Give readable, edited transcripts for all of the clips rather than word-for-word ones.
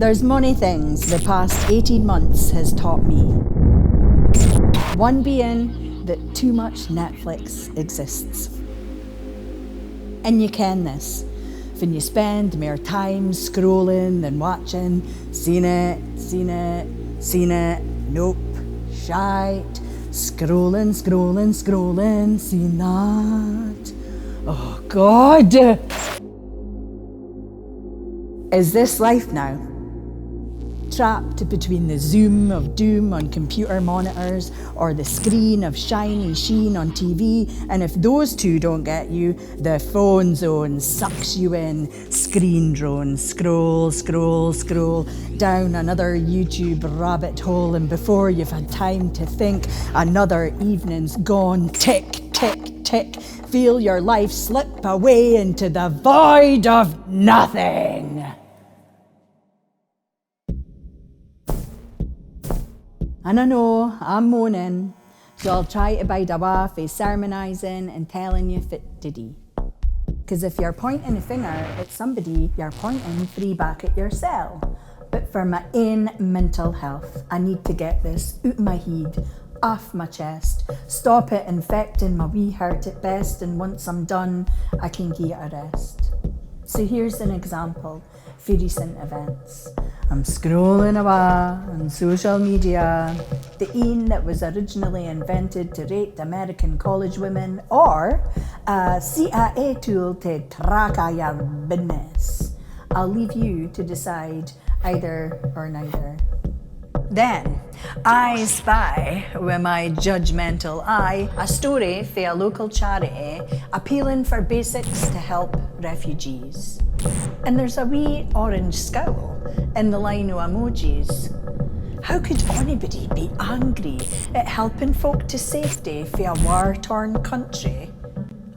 There's many things the past 18 months has taught me. One being that too much Netflix exists. And you ken this. When you spend more time scrolling than watching, seen it, nope, shite, scrolling, seen that. Oh God. Is this life now? Trapped between the zoom of doom on computer monitors or the screen of shiny sheen on TV, and if those two don't get you, the phone zone sucks you in. Screen drone, scroll down another YouTube rabbit hole, and before you've had time to think, another evening's gone. Tick, tick, tick. Feel your life slip away into the void of nothing. And I know I'm moaning, so I'll try to bide away from sermonising and telling you fit diddy. Because if you're pointing a finger at somebody, you're pointing free back at yourself. But for my own mental health, I need to get this out my head, off my chest, stop it infecting my wee heart at best, and once I'm done, I can get a rest. So here's an example for recent events. I'm scrolling away on social media, the een that was originally invented to rate American college women, or a CIA tool to track all your business. I'll leave you to decide either or neither. Then, I spy with my judgmental eye a story for a local charity appealing for basics to help refugees. And there's a wee orange scowl in the line of emojis. How could anybody be angry at helping folk to safety for a war-torn country?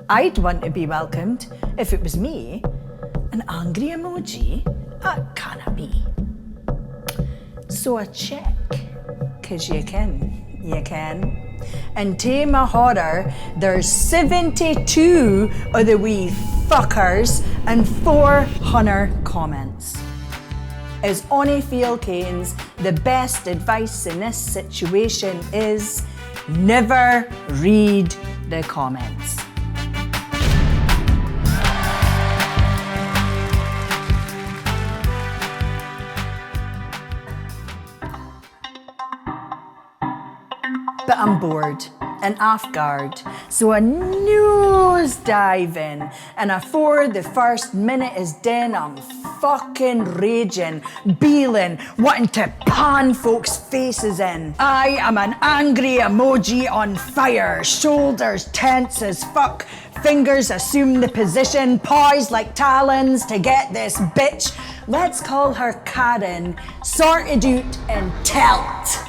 I'd want to be welcomed if it was me. An angry emoji? That can't be. So I check, 'cause you can. And to my horror, there's 72 of the wee fuckers and 400 comments. As Oni Field Keynes, the best advice in this situation is never read the comments. But I'm bored and off guard, so I nose dive in, and afore the first minute is done, I'm fucking raging, beeling, wanting to pan folks' faces in. I am an angry emoji on fire, shoulders tense as fuck, fingers assume the position, poised like talons to get this bitch, let's call her Karen, sorted out and telt.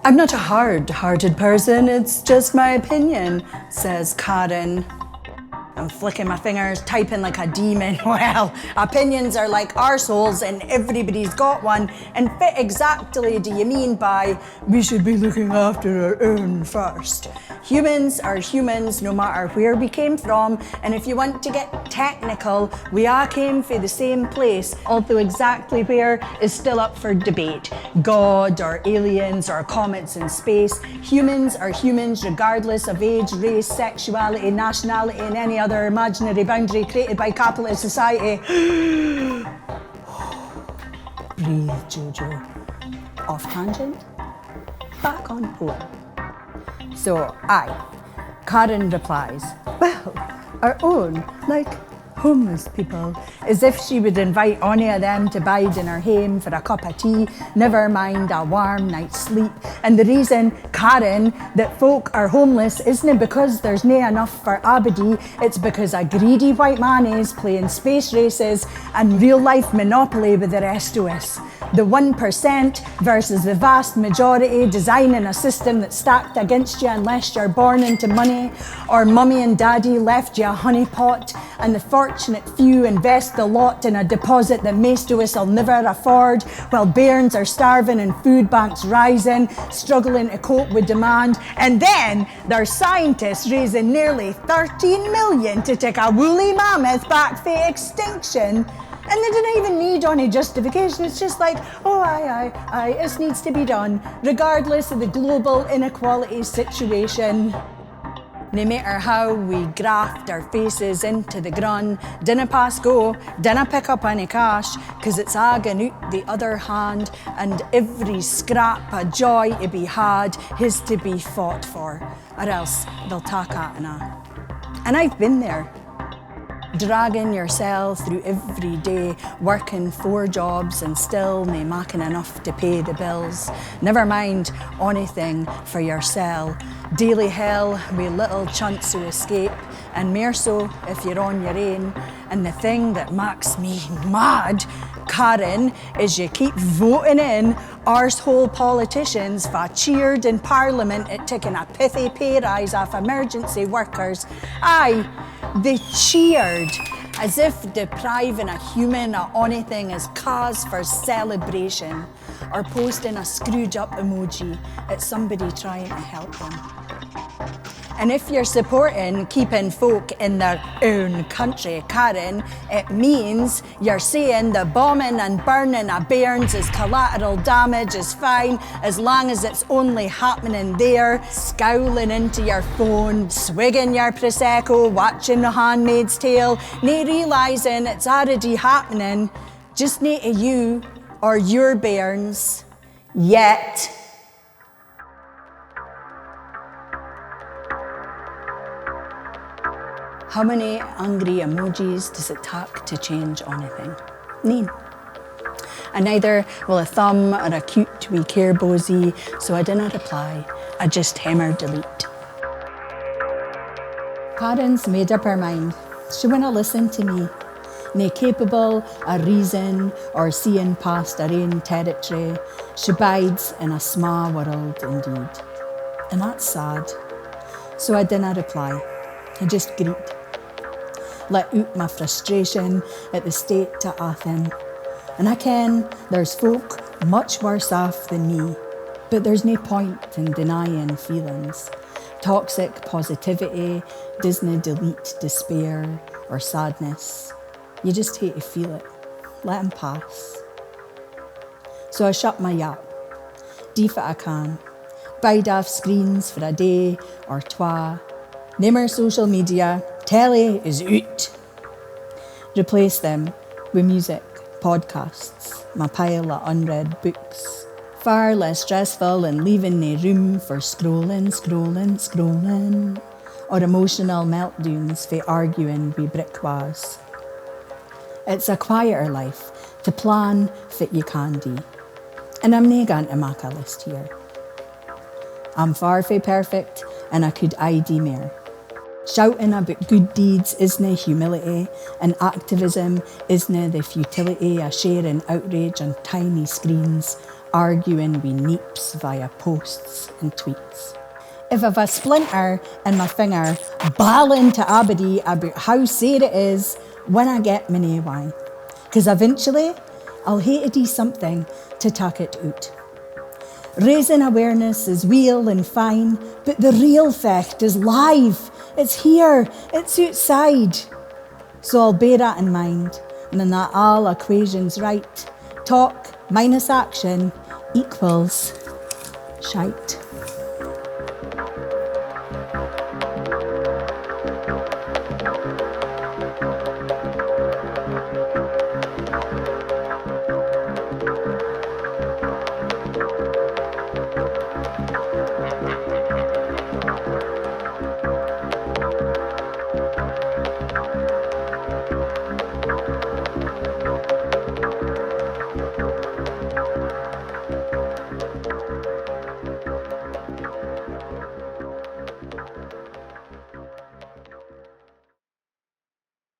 I'm not a hard-hearted person, it's just my opinion, says Karen. I'm flicking my fingers, typing like a demon. Well, opinions are like arseholes and everybody's got one. And what exactly do you mean by we should be looking after our own first? Humans are humans no matter where we came from, and if you want to get technical, we all came from the same place, although exactly where is still up for debate. God or aliens or comets in space. Humans are humans regardless of age, race, sexuality, nationality, and any other imaginary boundary created by capitalist society. Breathe, Jojo. Off tangent, back on point. So Karen replies, well, our own, like homeless people, as if she would invite any of them to bide in her home for a cup of tea, never mind a warm night's sleep. And the reason, Karen, that folk are homeless isn't because there's nae enough for abody, it's because a greedy white man is playing space races and real life monopoly with the rest of us. The 1% versus the vast majority designing a system that's stacked against you unless you're born into money, or mummy and daddy left you a honeypot, and the fortunate few invest the lot in a deposit that most of us will never afford, while bairns are starving and food banks rising, struggling to cope with demand. And then there's scientists raising nearly 13 million to take a woolly mammoth back for extinction. And they didn't even need any justification. It's just like, oh, aye, this needs to be done, regardless of the global inequality situation. No matter how we graft our faces into the grun, dinna pass go, dinna pick up any cash, 'cause it's a going out the other hand, and every scrap of joy to be had is to be fought for, or else they'll tak atna. And I've been there, dragging yourself through every day, working 4 jobs and still nae making enough to pay the bills. Never mind anything for yourself. Daily hell with little chance of escape, and more so if you're on your own. And the thing that makes me mad, Karen, is you keep voting in arsehole politicians for cheered in Parliament at taking a pithy pay rise off emergency workers. Aye, they cheered, as if depriving a human of anything is cause for celebration, or posting a Scrooge-up emoji at somebody trying to help them. And if you're supporting keeping folk in their own country, Karen, it means you're saying the bombing and burning of bairns is collateral damage is fine as long as it's only happening there, scowling into your phone, swigging your Prosecco, watching The Handmaid's Tale, nae realising it's already happening, just nae to you or your bairns, yet. How many angry emojis does it take to change anything? None. And neither will a thumb or a cute wee care bosey, so I didn't reply. I just hammered delete. Karen's made up her mind. She wouldn't listen to me. Nae capable of reason or seeing past her own territory. She bides in a small world indeed. And that's sad. So I didn't reply. I just greet. Let out my frustration at the state to Athen. And I ken there's folk much worse off than me, but there's no point in denying feelings. Toxic positivity doesn't delete despair or sadness. You just hate to feel it. Let them pass. So I shut my yap. Deef it I can. Bide off screens for a day or twa. No more social media. Telly is out. Replace them with music, podcasts, my pile of unread books. Far less stressful and leaving no room for scrolling, or emotional meltdowns for arguing with brick walls. It's a quieter life to plan fit you can do. And I'm nae going to make a list here. I'm far fae perfect and I could ID more. Shouting about good deeds isna humility, and activism isna the futility of sharing outrage on tiny screens, arguing with neeps via posts and tweets. If I've a splinter in my finger, bawling to Abadi about how sore it is when I get my nae wine. 'Cause eventually, I'll hate to do something to take it out. Raising awareness is real and fine, but the real fact is live. It's here, it's outside. So I'll bear that in mind, and then that all equations right. Talk minus action equals shite.